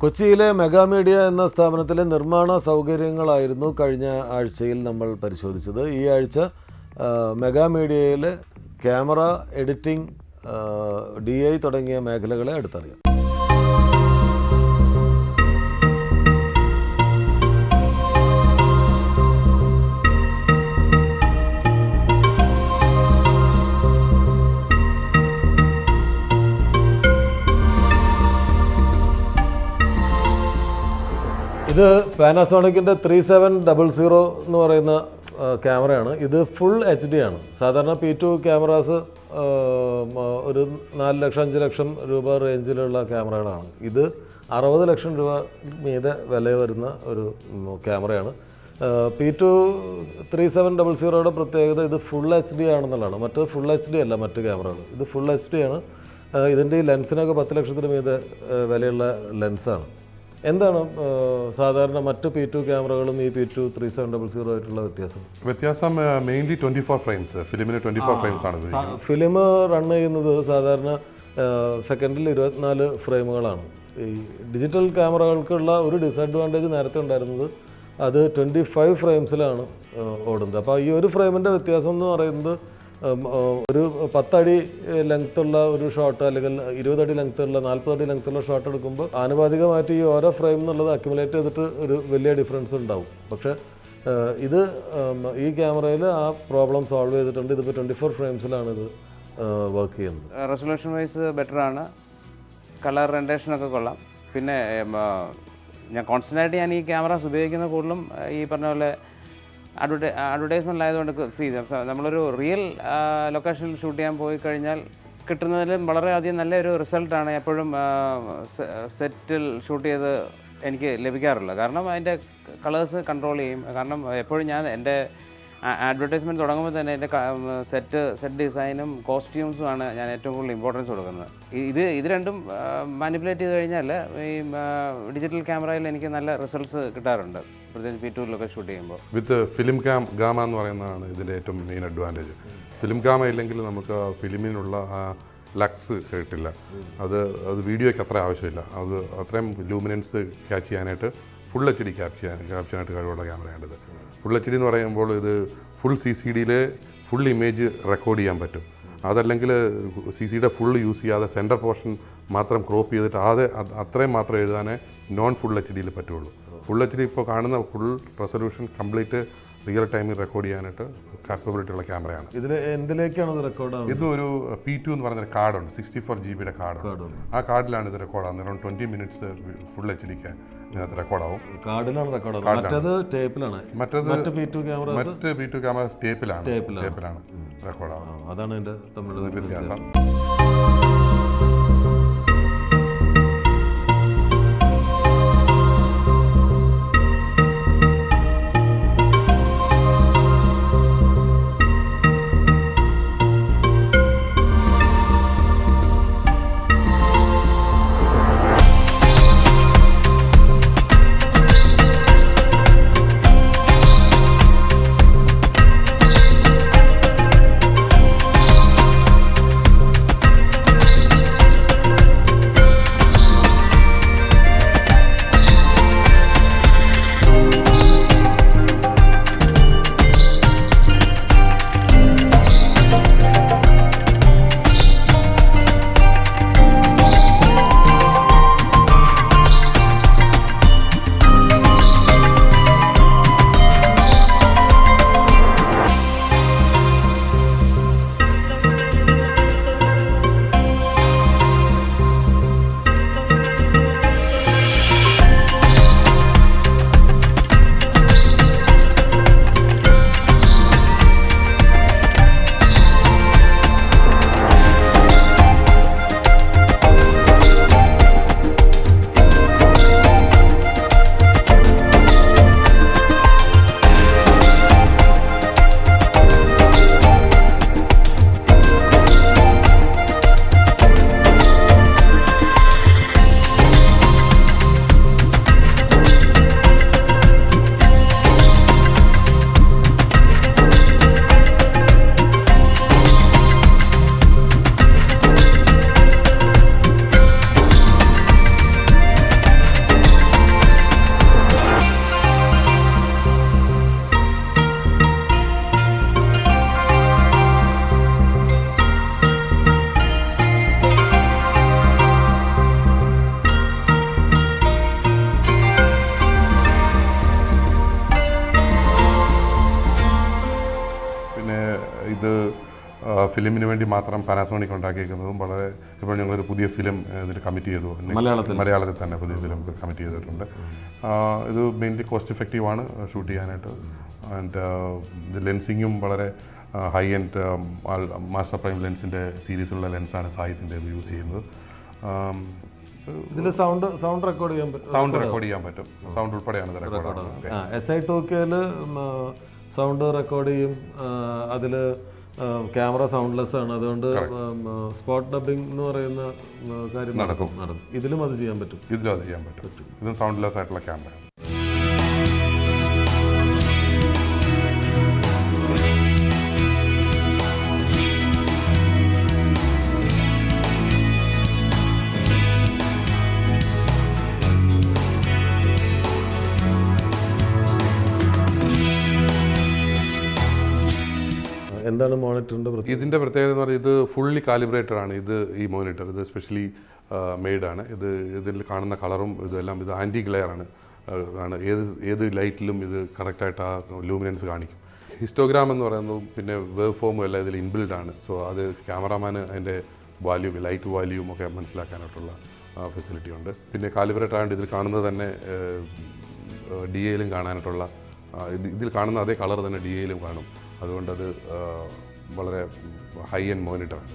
കൊച്ചിയിലെ മെഗാമീഡിയ എന്ന സ്ഥാപനത്തിലെ നിർമ്മാണ സൗകര്യങ്ങളായിരുന്നു കഴിഞ്ഞ ആഴ്ചയിൽ നമ്മൾ പരിശോധിച്ചത്. ഈ ആഴ്ച മെഗാമീഡിയയിലെ ക്യാമറ, എഡിറ്റിംഗ്, DI തുടങ്ങിയ മേഖലകളെ അടുത്തറിയാം. ഇത് പാനാസോണിക്കിൻ്റെ 3700 എന്ന് പറയുന്ന ക്യാമറയാണ്. ഇത് ഫുൾ HD ആണ്. സാധാരണ P2 ക്യാമറാസ് ഒരു 4 ലക്ഷം 5 ലക്ഷം രൂപ റേഞ്ചിലുള്ള ക്യാമറകളാണ്. ഇത് 60 ലക്ഷം രൂപ മീതെ വില വരുന്ന ഒരു ക്യാമറയാണ്. P2 3700യുടെ പ്രത്യേകത ഇത് ഫുൾ HD ആണെന്നുള്ളതാണ്. മറ്റത് ഫുൾ HD അല്ല, മറ്റ് ക്യാമറകൾ. ഇത് ഫുൾ HD ആണ്. ഇതിൻ്റെ ഈ ലെൻസിനൊക്കെ 10 ലക്ഷത്തിന് മീതെ വിലയുള്ള ലെൻസാണ്. എന്താണ് സാധാരണ മറ്റ് P2 ക്യാമറകളും ഈ P2 3700 ആയിട്ടുള്ള വ്യത്യാസം? Mainly 24 frames. ഫിലിമിന് 24 ഫ്രെയിംസ് ആണ്. ഫിലിം റൺ ചെയ്യുന്നത് സാധാരണ സെക്കൻഡിൽ 24 ഫ്രെയിമുകളാണ്. ഈ ഡിജിറ്റൽ ക്യാമറകൾക്കുള്ള ഒരു ഡിസഡ്വാൻറ്റേജ് നേരത്തെ ഉണ്ടായിരുന്നത് അത് 25 ഫ്രെയിംസിലാണ് ഓടുന്നത്. അപ്പോൾ ഈ ഒരു ഫ്രെയിമിൻ്റെ വ്യത്യാസം എന്ന് പറയുന്നത് ഒരു 10 അടി ലെങ്ത്തുള്ള ഒരു ഷോട്ട് അല്ലെങ്കിൽ 20 അടി ലെങ്ത്തുള്ള 40 അടി ലെങ്ത്തുള്ള ഷോട്ട് എടുക്കുമ്പോൾ ആനുപാതികമായിട്ട് ഈ ഓരോ ഫ്രെയിം എന്നുള്ളത് അക്യുമുലേറ്റ് ചെയ്തിട്ട് ഒരു വലിയ ഡിഫറൻസ് ഉണ്ടാവും. പക്ഷേ ഇത് ഈ ക്യാമറയിൽ ആ പ്രോബ്ലം സോൾവ് ചെയ്തിട്ടുണ്ട്. ഇതിപ്പോൾ 24 ഫ്രെയിംസിലാണ് ഇത് വർക്ക് ചെയ്യുന്നത്. റെസൊല്യൂഷൻ വൈസ് ബെറ്ററാണ്. കളർ റെൻഡേഷനൊക്കെ കൊള്ളാം. പിന്നെ ഞാൻ കോൺസ്റ്റൻ്റായിട്ട് ഞാൻ ഈ ക്യാമറാസ് ഉപയോഗിക്കുന്ന കൂടുതലും ഈ പറഞ്ഞ പോലെ അഡ്വർടൈസ്മെൻ്റ് ആയതുകൊണ്ട് നമ്മളൊരു റിയൽ ലൊക്കേഷനിൽ ഷൂട്ട് ചെയ്യാൻ പോയി കഴിഞ്ഞാൽ കിട്ടുന്നതിലും വളരെയധികം നല്ലൊരു റിസൾട്ടാണ് എപ്പോഴും സെറ്റിൽ ഷൂട്ട് ചെയ്ത് എനിക്ക് ലഭിക്കാറുള്ളത്. കാരണം അതിൻ്റെ കളേഴ്സ് കൺട്രോൾ ചെയ്യും. കാരണം എപ്പോഴും ഞാൻ എൻ്റെ അഡ്വർടൈസ്മെൻറ്റ് തുടങ്ങുമ്പോൾ തന്നെ എൻ്റെ സെറ്റ് ഡിസൈനും കോസ്റ്റ്യൂംസുമാണ് ഞാൻ ഏറ്റവും കൂടുതൽ ഇമ്പോർട്ടൻസ് കൊടുക്കുന്നത്. ഇത് രണ്ടും മാനിപ്പുലേറ്റ് ചെയ്ത് കഴിഞ്ഞാൽ ഈ ഡിജിറ്റൽ ക്യാമറയിൽ എനിക്ക് നല്ല റിസൾട്ട്സ് കിട്ടാറുണ്ട്, പ്രത്യേകിച്ച് P2 ഷൂട്ട് ചെയ്യുമ്പോൾ. വിത്ത് ഫിലിം ഗാമ എന്ന് പറയുന്നതാണ് ഇതിൻ്റെ ഏറ്റവും മെയിൻ അഡ്വാൻറ്റേജ്. ഫിലിം ഗാമ ഇല്ലെങ്കിൽ നമുക്ക് ഫിലിമിനുള്ള ലക്സ് കിട്ടില്ല. അത് വീഡിയോയ്ക്ക് അത്ര ആവശ്യമില്ല. അത് അത്രയും ലൂമിനൻസ് ക്യാച്ച് ചെയ്യാനായിട്ട് ഫുൾ HD ക്യാപ്ചർ ചെയ്യാനായിട്ട് കഴിവുള്ള ക്യാമറയാണിത്. ഫുൾ HD എന്ന് പറയുമ്പോൾ ഇത് ഫുൾ CCDയിൽ ഫുൾ ഇമേജ് റെക്കോർഡ് ചെയ്യാൻ പറ്റും. അതല്ലെങ്കിൽ CCD ഫുൾ യൂസ് ചെയ്യാതെ സെൻറ്റർ പോർഷൻ മാത്രം ക്രോപ്പ് ചെയ്തിട്ട് അത്രയും മാത്രം എഴുതാനേ നോൺ ഫുൾ HD പറ്റുള്ളൂ. ഫുൾ HD ഇപ്പോൾ കാണുന്ന ഫുൾ റെസൊല്യൂഷൻ കംപ്ലീറ്റ് റിയൽ ടൈമിൽ റെക്കോർഡ് ചെയ്യാനായിട്ട് കാപ്പബിലിറ്റി ഉള്ള ക്യാമറയാണ്. ഇതിൽ എന്തിലേക്കാണ് ഇത് റെക്കോർഡ്? ഇതൊരു P2 എന്ന് പറയുന്നൊരു കാർഡുണ്ട്, 64 GB കാർഡ്. ആ കാർഡിലാണ് ഇത് റെക്കോർഡാകുന്നത്. അറൗണ്ട് 20 മിനിറ്റ്സ് ഫുൾ HDക്ക് ഇതിനകത്ത് റെക്കോർഡാവും. കാർഡിലാണ് റെക്കോർഡ്. മറ്റേത് ടേപ്പിലാണ്. മറ്റ് P2 ക്യാമറ ടേപ്പിലാണ് റെക്കോർഡാവും. അതാണ് ഇതിൻ്റെ തമ്മിലുള്ള വ്യത്യാസം. ഫിലിമിന് വേണ്ടി മാത്രം പാനാസോണിക് ഉണ്ടാക്കിയിരിക്കുന്നതും വളരെ ഇപ്പോൾ ഞങ്ങളൊരു പുതിയ ഫിലിം ഇതിൽ കമ്മിറ്റ് ചെയ്തു, മലയാളത്തിൽ തന്നെ പുതിയ ഫിലിം കമ്മിറ്റ് ചെയ്തിട്ടുണ്ട്. ഇത് മെയിൻലി കോസ്റ്റ് എഫക്റ്റീവാണ് ഷൂട്ട് ചെയ്യാനായിട്ട്. ആൻഡ് ഇത് ലെൻസിങ്ങും വളരെ ഹൈ എൻഡ് മാസ്റ്റർ പ്രൈം ലെൻസിൻ്റെ സീരീസുള്ള ലെൻസാണ് സായിസിൻ്റെ ഇത് യൂസ് ചെയ്യുന്നത്. ഇതിൽ സൗണ്ട് റെക്കോർഡ് ചെയ്യാൻ പറ്റും. സൗണ്ട് ഉൾപ്പെടെയാണ് ഇത് റെക്കോർഡ്. SI2K സൗണ്ട് റെക്കോർഡ് ചെയ്യും. അതിൽ ക്യാമറ സൗണ്ട്ലെസ് ആണ്, അതുകൊണ്ട് സ്പോട്ട് ഡബിങ് എന്ന് പറയുന്ന കാര്യം നടക്കും. ഇതിലും അത് ചെയ്യാൻ പറ്റും. ഇതും സൗണ്ട്ലെസ് ആയിട്ടുള്ള ക്യാമറ. എന്താണ് മോണിറ്ററിൻ്റെ ഇതിൻ്റെ പ്രത്യേകത എന്ന് പറയുന്നത്, ഇത് ഫുള്ളി കാലിബ്രേറ്റഡ് ആണ്. ഈ മോണിറ്റർ ഇത് സ്പെഷ്യലി മെയ്ഡാണ്. ഇതിൽ കാണുന്ന കളറും ഇതെല്ലാം ഇത് ആൻറ്റി ഗ്ലെയർ ആണ്. ഏത് ലൈറ്റിലും ഇത് കറക്റ്റായിട്ട് ആ ലൂമിനൻസ് കാണിക്കും. ഹിസ്റ്റോഗ്രാം എന്ന് പറയുന്നതും പിന്നെ വേവ് ഫോമും എല്ലാം ഇതിൽ ഇൻബിൽഡ് ആണ്. സോ അത് ക്യാമറാമാന് അതിൻ്റെ വാല്യൂം, ലൈറ്റ് വാല്യൂം ഒക്കെ മനസ്സിലാക്കാനായിട്ടുള്ള ഫെസിലിറ്റി ഉണ്ട്. പിന്നെ കാലിബ്രേറ്റഡ് ആയതുകൊണ്ട് ഇതിൽ കാണുന്നത് തന്നെ DAയിലും കാണാനായിട്ടുള്ള, ഇതിൽ കാണുന്ന അതേ കളർ തന്നെ DAയിലും കാണും. അതുകൊണ്ടത് വളരെ ഹൈ എൻഡ് മോണിറ്ററാണ്.